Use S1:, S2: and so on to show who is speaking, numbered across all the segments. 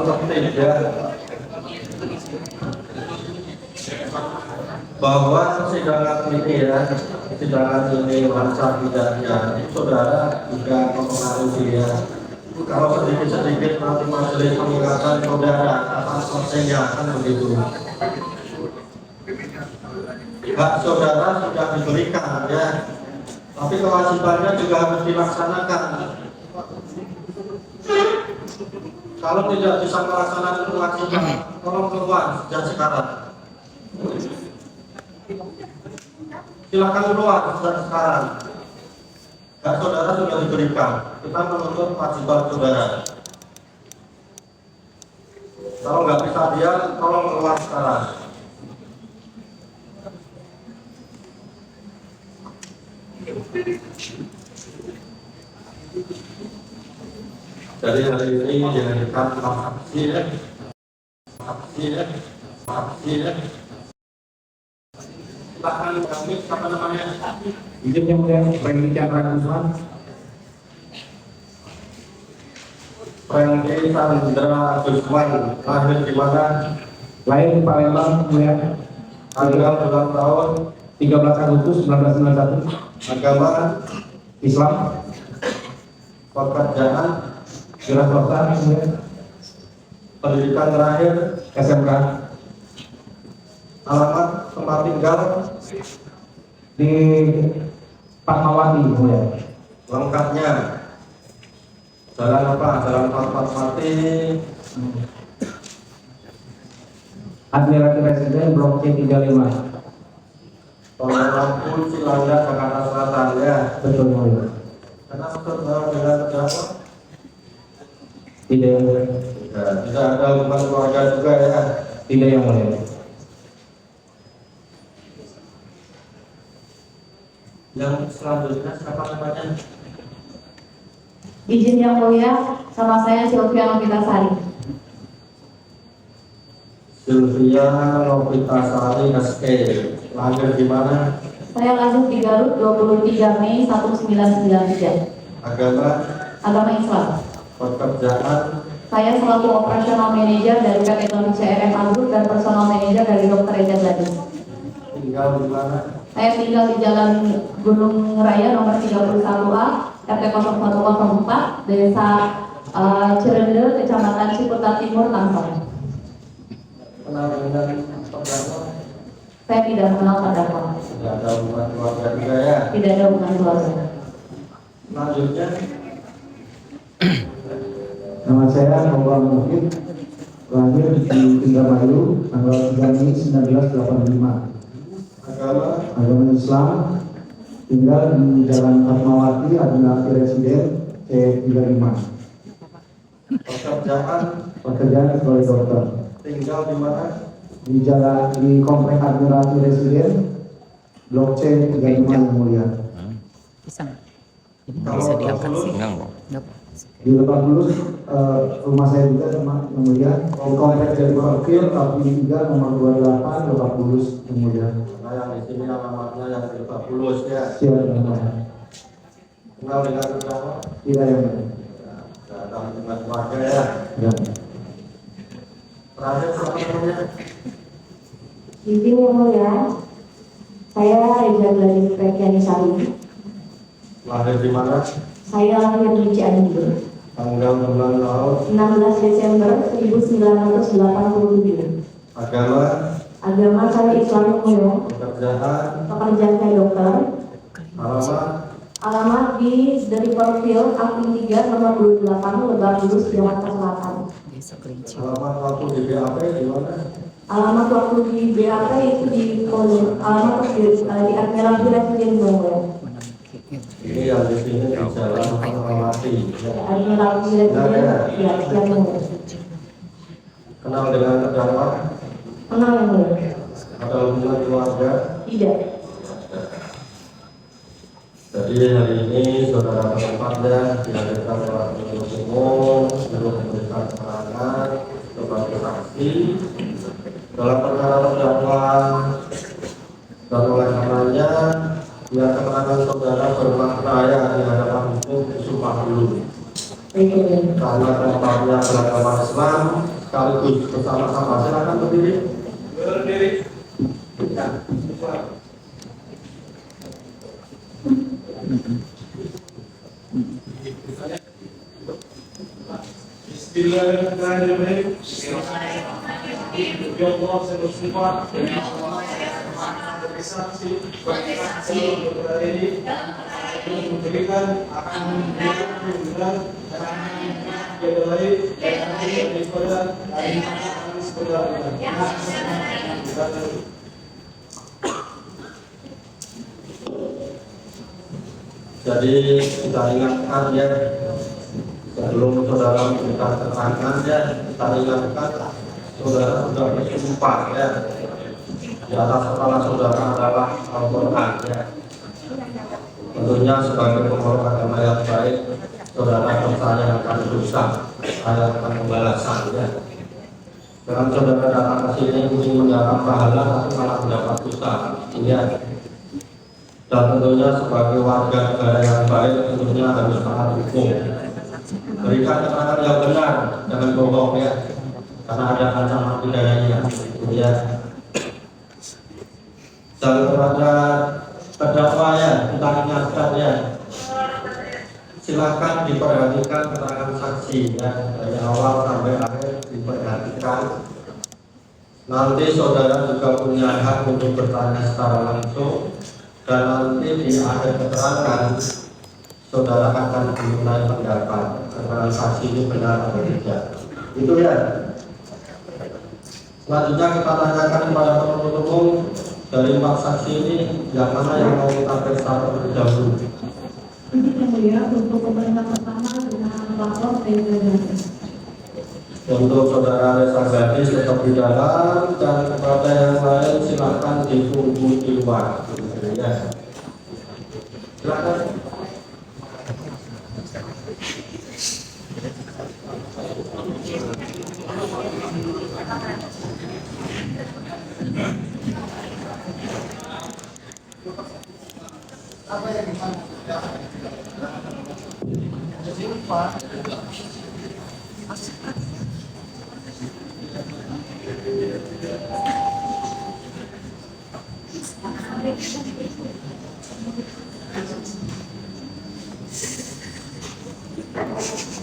S1: tertib ya, bahwa persidangan ini ya, persidangan ini lancar tidaknya, saudara juga mempengaruhi ya. Kalau sedikit-sedikit nanti majelis mengingatkan saudara atas selesainya kan begitu. Hak saudara sudah diberikan ya, tapi kewajibannya juga harus dilaksanakan. Kalau tidak bisa melaksanakan kewajiban, tolong keluar sejak sekarang. Silakan keluar sejak sekarang. Hak saudara sudah diberikan. Kita menuntut kewajiban saudara. Kalau nggak bisa diam, tolong keluar sekarang. Dari hari ini dihadirkan saksi ya. Silakan kami apa namanya?
S2: Izin yang mulia Franky Chandra Guzman.
S1: Franky Chandra Guzman lahir di mana?
S2: Lahir di Palembang, mulia.
S1: Tanggal bulan tahun
S2: 13 Agustus 1991.
S1: agama
S2: Islam.
S1: pekerjaan
S2: Wira swasta, mulia.
S1: pendidikan terakhir
S2: SMK.
S1: alamat tempat tinggal
S2: Di Fatmawati, mulia.
S1: lengkapnya jalan apa? Jalan Fatmawati
S2: Admiralty Residen Blok C35.
S1: Tolong Cilangga Jakarta Selatan ya.
S2: Betul, mulia.
S1: Kenapa saudara dengan terdakwa?
S2: Tidak,
S1: Tidak ada hubungan keluarga juga ya.
S2: tidak yang mulia.
S1: Yang selanjutnya siapa namanya?
S3: Izin yang mulia, sama saya Sylvia Novitasari.
S1: Sylvia Novitasari SK. Lahir di mana?
S3: Saya lahir di Garut 23 Mei 1993.
S1: Agama?
S3: Agama Islam.
S1: Pekerjaan?
S3: Saya selaku operasional manajer dari PT Indonesia RMA Group dan personal manajer dari Dr. Eda Gadis.
S1: Tinggal di mana?
S3: Saya tinggal di Jalan Gunung Raya nomor 31A, RT 0104, Desa Cirende, Kecamatan Ciputat Timur, Tangsel.
S1: Kenal dengan terdakwa?
S3: Saya tidak mengenal terdakwa.
S1: Tidak ada hubungan keluarga juga ya.
S3: Tidak ada hubungan keluarga.
S1: Selanjutnya
S2: Nama saya Maulana Mufid. Lahir di Indramayu tanggal 3 Mei 1985. Agama Islam. Tinggal di Jalan Fatmawati, Admiralty Residen C35. Pekerjaan sebagai dokter.
S1: tinggal di mana?
S2: Di jalan di komplek Admiralty Residen Blok C 35 yang mulia.
S4: Bisa nggak? Ini nggak bisa diangkat sih. Nggak.
S2: Di Lebak Bulus rumah saya juga sama yang mulia. Di komplek dari Profil Kapil 3 nomor 28 Lebak Bulus yang mulia.
S1: Nah, yang di sini alamatnya yang di Lebak Bulus ya.
S2: Siap yang mulia.
S1: Kenal dengan terdakwa?
S2: Tidak yang mulia.
S1: Datang dengan keluarga ya.
S2: Ya.
S1: Terakhir siapa namanya?
S3: Izin yang mulia, saya Reza Gladys Prekianisari.
S1: Lahir di mana?
S3: Saya lahir di Cianjur,
S1: Tanggal bulan tahun?
S3: 16 Desember 1987.
S1: Agama?
S3: Agama saya Islam yang mulia.
S1: Pekerjaan?
S3: Pekerjaan saya dokter.
S1: Alamat?
S3: Alamat dari Profil Kapil 3 nomor 28 Lebak Bulus, Jakarta Selatan.
S4: Desa Kelinci.
S1: Alamat waktu di BAP di mana?
S3: Alamat waktu di BAP itu di alamat di Admiralty Residen Bogor.
S1: Ini yang di sini di Jalan Fatmawati.
S3: Admiralty Residen ya, yang mulia.
S1: Kenal dengan terdakwa?
S3: Kenal yang mulia?
S1: Ada hubungan keluarga?
S3: Tidak.
S1: Jadi hari ini saudara tempatnya dihadirkan oleh penuntut umum untuk memberikan keterangan sebagai saksi dalam perkara terdakwa, dan oleh karenanya biar keterangan saudara bermakna ya di hadapan hukum disumpah dulu. Karena tempatnya beragama Islam, sekaligus bersama-sama. Silakan berdiri. Berdiri. Ya. Bismillahirrahmanirrahim. Ya Allah, saya bersumpah bersaksi kepada ini memberikan akan memberikan yang lain daripada jadi kita ingatkan ya, sebelum saudara memberikan keterangan ya, kita ingatkan saudara sudah bersumpah ya, di atas kepala saudara adalah Al-Quran ya. Tentunya sebagai pengurus agama yang baik, saudara percaya akan dosa, saya akan pembalasan ya. Dengan saudara datang ke sini ingin mendapat pahala tapi malah mendapat dosa ya. Dan tentunya sebagai warga negara yang baik tentunya harus taat hukum. Berikan keterangan yang benar, jangan bohong ya, karena ada ancaman pidananya ya. Dan kepada terdakwa ya, kita ingatkan ya, silakan diperhatikan keterangan saksi ya, dari awal sampai akhir diperhatikan. Nanti saudara juga punya hak untuk bertanya secara langsung, dan nanti di akhir keterangan saudara akan dimintai pendapat keterangan saksi ini benar atau tidak. Itu ya. Selanjutnya kita tanyakan kepada penuntut umum, dari 4 saksi ini yang mana yang mau kita periksa terlebih dahulu?
S3: Ya, untuk pemerintah pertama dengan lapor
S1: Untuk saudara Reza Gadis tetap di dalam, dan kepada yang lain silakan ditunggu di luar. Ya. Silakan.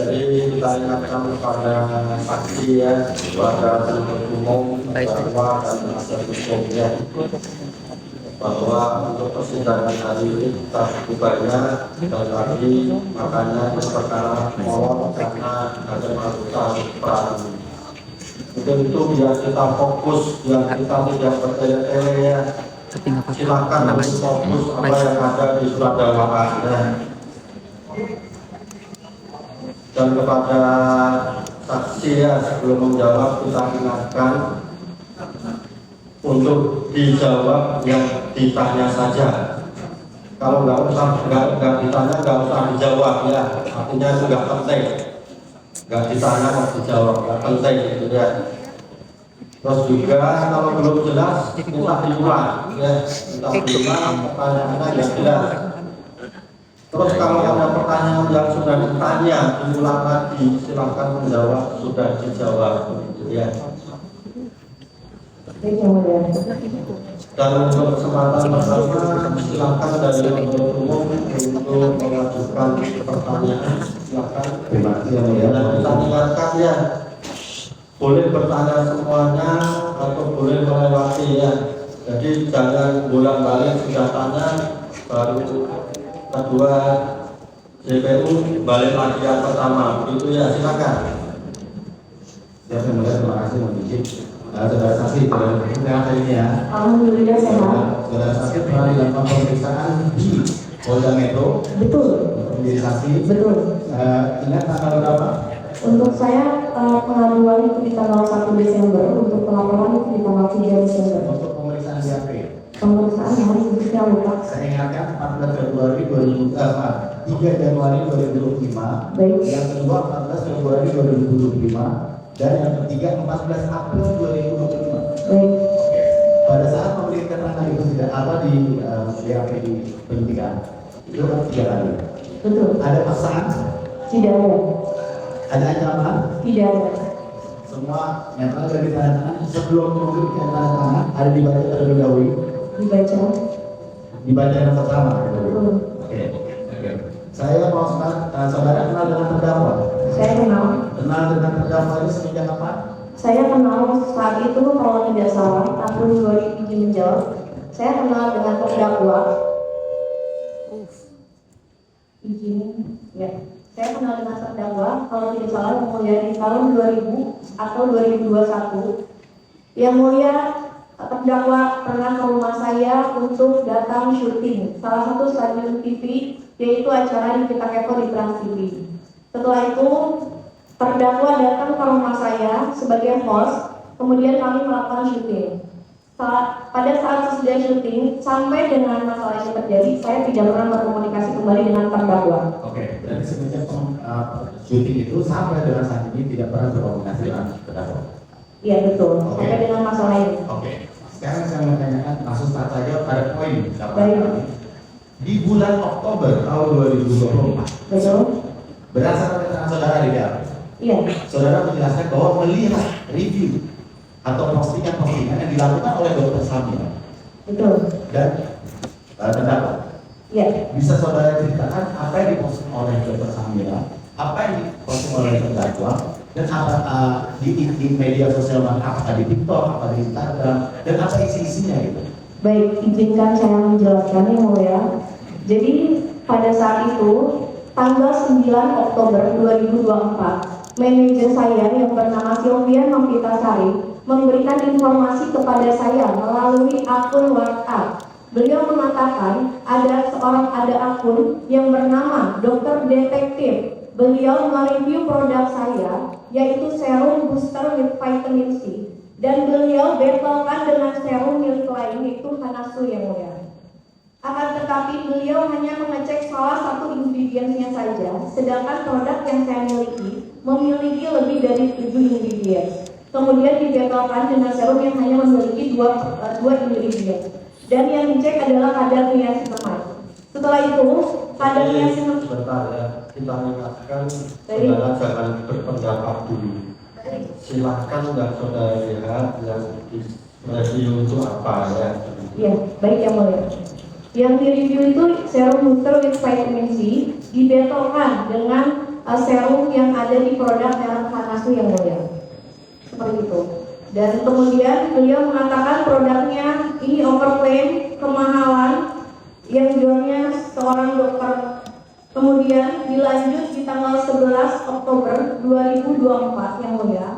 S1: Jadi kita ingatkan kepada saksi ya, kepada penuntut umum, terdakwa dan penasihat hukumnya, bahwa untuk persidangan hari ini kita bukanya dan lagi makanya perkara molor karena ada melakukan peran. Mungkin itu biar kita fokus, biar kita tidak bertele-tele ya. Silakan untuk fokus apa yang ada di surat dakwaannya. Dan kepada saksi ya, sebelum menjawab kita ingatkan untuk dijawab yang ditanya saja. Kalau nggak ditanya nggak usah dijawab ya, artinya itu nggak penting. Nggak ditanya nggak dijawab, nggak penting gitu ya. Terus juga kalau belum jelas minta diulang ya, minta diulang pertanyaannya yang jelas. Terus kalau ada pertanyaan yang sudah ditanya diulang lagi, silakan menjawab sudah dijawab gitu ya. Dan untuk kesempatan pertama silakan dari penuntut umum untuk mengajukan pertanyaan, silakan.
S2: Terima kasih yang mulia.
S1: Dan kita ingatkan ya, boleh bertanya semuanya atau boleh melewati ya. Jadi jangan bolak-balik sudah tanya baru kedua JPU balik lagi yang pertama, begitu ya, silakan.
S2: Ya, saya mulia, terima kasih Mas Diki. Saudara saksi, sehat ini ya.
S3: Alhamdulillah sehat.
S2: Saudara saksi pernah dilakukan pemeriksaan di Polda Metro.
S3: Betul.
S2: Menjadi saksi.
S3: Betul.
S2: Ingat tanggal berapa?
S3: Untuk saya pengaduan itu di tanggal 1 Desember, untuk pelaporan itu di tanggal 3 Desember.
S2: Untuk pemeriksaan BAP.
S3: Pemeriksaan hari ini saya lupa.
S2: Saya ingatkan 14 Februari 3 Januari 2025.
S3: Baik.
S2: Yang kedua 14 Februari 2025. Dan yang ketiga 14 April 2025.
S3: Baik.
S2: Pada saat memberikan keterangan itu tidak apa di BAP di penyidikan itu kan 3 kali.
S3: Betul.
S2: Ada paksaan?
S3: Tidak ada.
S2: Ada ancaman?
S3: Tidak ada.
S2: semua yang ada di tanda tangan sebelum memberikan tanda tangan ada dibaca terlebih dahulu. Dibaca yang pertama. Oke. Saya mau saudara kenal dengan terdakwa.
S3: Saya kenal.
S2: Kenal dengan terdakwa ini semenjak kapan?
S3: Saya kenal saat itu kalau tidak salah tahun 2000 menjawab. Saya kenal dengan terdakwa. Izin, ya. Saya kenal dengan terdakwa kalau tidak salah yang mulia di tahun 2000 atau 2021. Yang mulia terdakwa pernah ke rumah saya untuk datang syuting salah satu stasiun TV, yaitu acara di Kita Kepo di Trans TV. Setelah itu terdakwa datang ke rumah saya sebagai host, kemudian kami melakukan syuting. Pada saat sesudah syuting, sampai dengan masalah ini terjadi, saya tidak pernah berkomunikasi kembali dengan terdakwa.
S2: Oke, jadi semenjak syuting itu sampai dengan saat ini tidak pernah berkomunikasi dengan terdakwa.
S3: Iya betul, sampai dengan masalah ini.
S2: Oke, sekarang saya mau tanyakan langsung start saja pada poin.
S3: Baik.
S2: Di bulan Oktober tahun 2024,
S3: Betul?
S2: berdasarkan keterangan saudara di dalam,
S3: Iya.
S2: saudara menjelaskan bahwa melihat review atau postingan-postingan yang dilakukan oleh Dr. Samira
S3: Betul.
S2: dan terdakwa.
S3: Iya.
S2: Bisa saudara ceritakan apa yang diposting oleh Dr. Samira, apa yang diposting oleh terdakwa, dan apa di media sosial mana, apakah di TikTok, apa di Instagram, dan apa isi-isinya gitu.
S3: Baik, izinkan saya menjelaskan yang mulia. Jadi pada saat itu tanggal 9 Oktober 2024, manajer saya yang bernama Sylvia Novitasari memberikan informasi kepada saya melalui akun WhatsApp. Beliau mengatakan ada akun yang bernama Dokter Detektif. Beliau mereview produk saya, yaitu serum booster with vitamin C, dan beliau betulkan dengan serum milik lain, yaitu Hanasu yang mulia. Akan tetapi beliau hanya mengecek salah satu ingredientsnya saja, sedangkan produk yang saya memiliki lebih dari 7 ingredients. Kemudian dibetulkan dengan serum yang hanya memiliki dua ingredients, dan yang dicek adalah kadar niacinamide. Setelah itu kadar niacinamide.
S1: Sebentar ya, kita ingatkan saudara jangan berpendapat dulu. Silahkan dan saudara lihat yang di review itu apa ya.
S3: Iya, baik yang mulia. Yang di review itu serum booster with vitamin C dibetulkan dengan serum yang ada di produk merek Hanasu yang mulia. Seperti itu. Dan kemudian beliau mengatakan produknya ini overclaim, kemahalan, yang jualnya seorang dokter. Kemudian dilanjut di tanggal 11 Oktober 2024 yang mulia.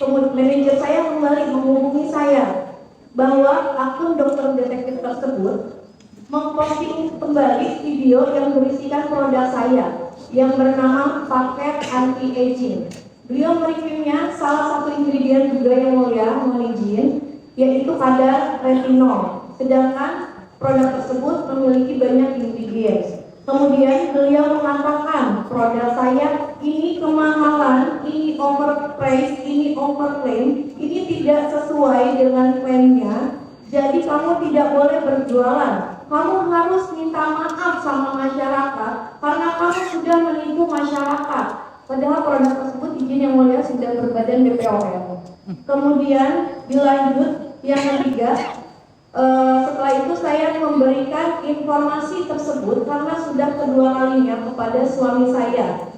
S3: Kemudian manajer saya kembali menghubungi saya bahwa akun dokter detektif tersebut memposting kembali video yang berisikan produk saya yang bernama paket anti-aging. Beliau mereviewnya salah satu ingredient juga yang mulia, mohon izin, yaitu kadar retinol. Sedangkan produk tersebut memiliki banyak ingredients. Kemudian beliau mengatakan produk saya ini kemahalan, ini overpriced, ini overclaim, ini tidak sesuai dengan klaimnya. Jadi kamu tidak boleh berjualan. Kamu harus minta maaf sama masyarakat karena kamu sudah menipu masyarakat. Padahal produk tersebut izin yang mulia sudah berbadan BPOM. Kemudian dilanjut yang ketiga, setelah itu saya memberikan informasi tersebut karena sudah kedua kalinya kepada suami saya.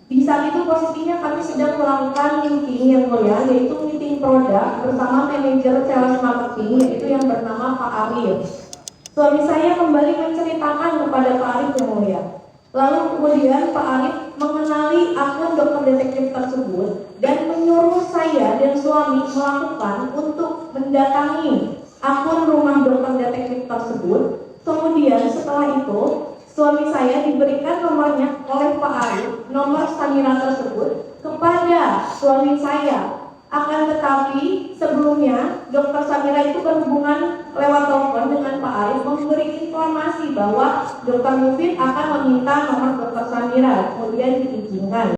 S3: Di saat itu posisinya kami sedang melakukan meeting yang mulia, yaitu meeting produk bersama manajer sales marketing, yaitu yang bernama Pak Arif. Suami saya kembali menceritakan kepada Pak Arif yang mulia. Lalu kemudian Pak Arif mengenali akun dokter detektif tersebut dan menyuruh saya dan suami melakukan untuk mendatangi akun rumah dokter detektif tersebut. Kemudian setelah itu suami saya diberikan nomornya oleh Pak Arif, nomor Samira tersebut kepada suami saya. Akan tetapi sebelumnya Dokter Samira itu berhubungan lewat telepon dengan Pak Arif memberi informasi bahwa Dokter Mufid akan meminta nomor Dokter Samira, kemudian diizinkan.